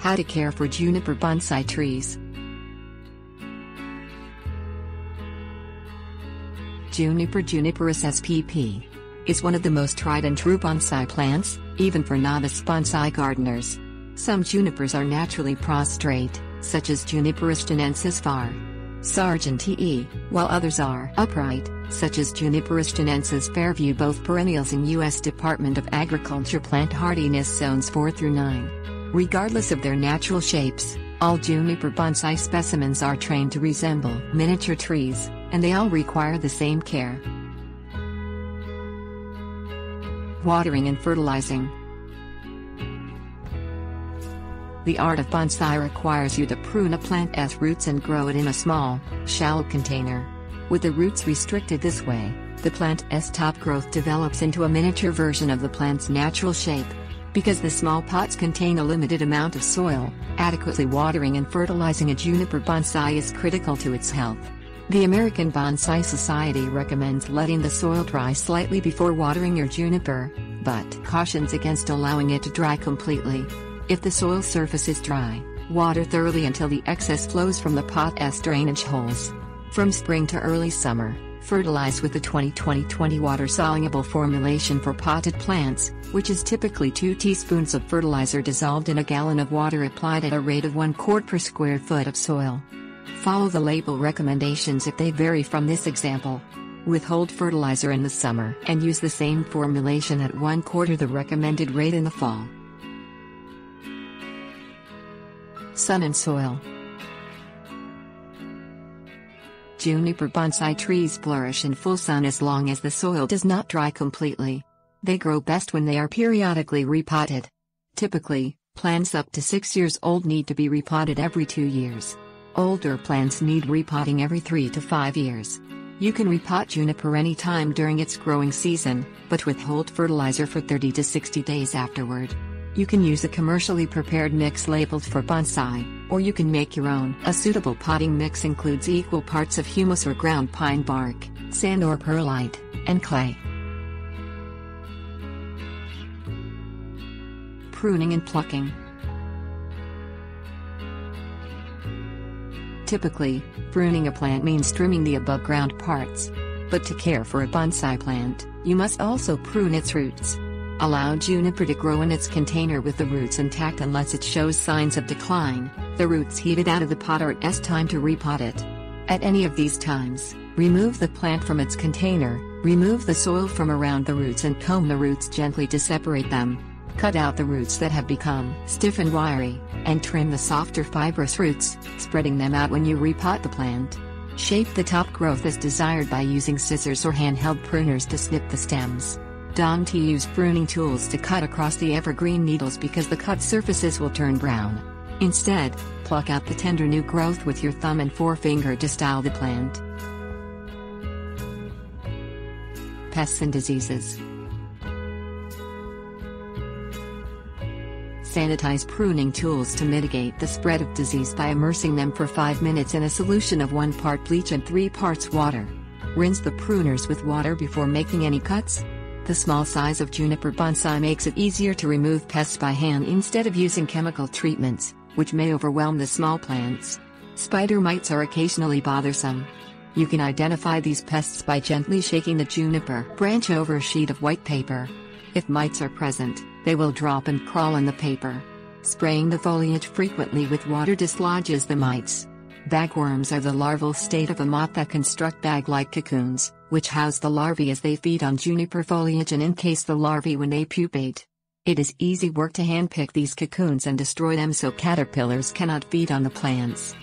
How to care for juniper bonsai trees. Juniperus spp. is one of the most tried and true bonsai plants, even for novice bonsai gardeners. Some junipers are naturally prostrate, such as Juniperus chinensis var. Sargentii, while others are upright, such as Juniperus chinensis Fairview, both perennials in U.S. Department of Agriculture plant hardiness zones 4 through 9. Regardless of their natural shapes, all juniper bonsai specimens are trained to resemble miniature trees, and they all require the same care. Watering and fertilizing. The art of bonsai requires you to prune a plant's roots and grow it in a small, shallow container. With the roots restricted this way, the plant's top growth develops into a miniature version of the plant's natural shape. Because the small pots contain a limited amount of soil, adequately watering and fertilizing a juniper bonsai is critical to its health. The American Bonsai Society recommends letting the soil dry slightly before watering your juniper, but cautions against allowing it to dry completely. If the soil surface is dry, water thoroughly until the excess flows from the pot's drainage holes. From spring to early summer, fertilize with the 20-20-20 water-soluble formulation for potted plants, which is typically 2 teaspoons of fertilizer dissolved in a gallon of water applied at a rate of 1 quart per square foot of soil. Follow the label recommendations if they vary from this example. Withhold fertilizer in the summer and use the same formulation at 1/4 the recommended rate in the fall. Sun and soil. Juniper bonsai trees flourish in full sun as long as the soil does not dry completely. They grow best when they are periodically repotted. Typically, plants up to 6 years old need to be repotted every 2 years. Older plants need repotting every 3 to 5 years. You can repot juniper any time during its growing season, but withhold fertilizer for 30 to 60 days afterward. You can use a commercially prepared mix labeled for bonsai, or you can make your own. A suitable potting mix includes equal parts of humus or ground pine bark, sand or perlite, and clay. Pruning and plucking. Typically, pruning a plant means trimming the above-ground parts. But to care for a bonsai plant, you must also prune its roots. Allow juniper to grow in its container with the roots intact unless it shows signs of decline, the roots heated out of the pot, or it's time to repot it. At any of these times, remove the plant from its container, remove the soil from around the roots and comb the roots gently to separate them. Cut out the roots that have become stiff and wiry, and trim the softer fibrous roots, spreading them out when you repot the plant. Shape the top growth as desired by using scissors or handheld pruners to snip the stems. Don't use pruning tools to cut across the evergreen needles because the cut surfaces will turn brown. Instead, pluck out the tender new growth with your thumb and forefinger to style the plant. Pests and diseases. Sanitize pruning tools to mitigate the spread of disease by immersing them for 5 minutes in a solution of 1 part bleach and 3 parts water. Rinse the pruners with water before making any cuts. The small size of juniper bonsai makes it easier to remove pests by hand instead of using chemical treatments, which may overwhelm the small plants. Spider mites are occasionally bothersome. You can identify these pests by gently shaking the juniper branch over a sheet of white paper. If mites are present, they will drop and crawl on the paper. Spraying the foliage frequently with water dislodges the mites. Bagworms are the larval state of a moth that construct bag-like cocoons, which house the larvae as they feed on juniper foliage and encase the larvae when they pupate. It is easy work to handpick these cocoons and destroy them so caterpillars cannot feed on the plants.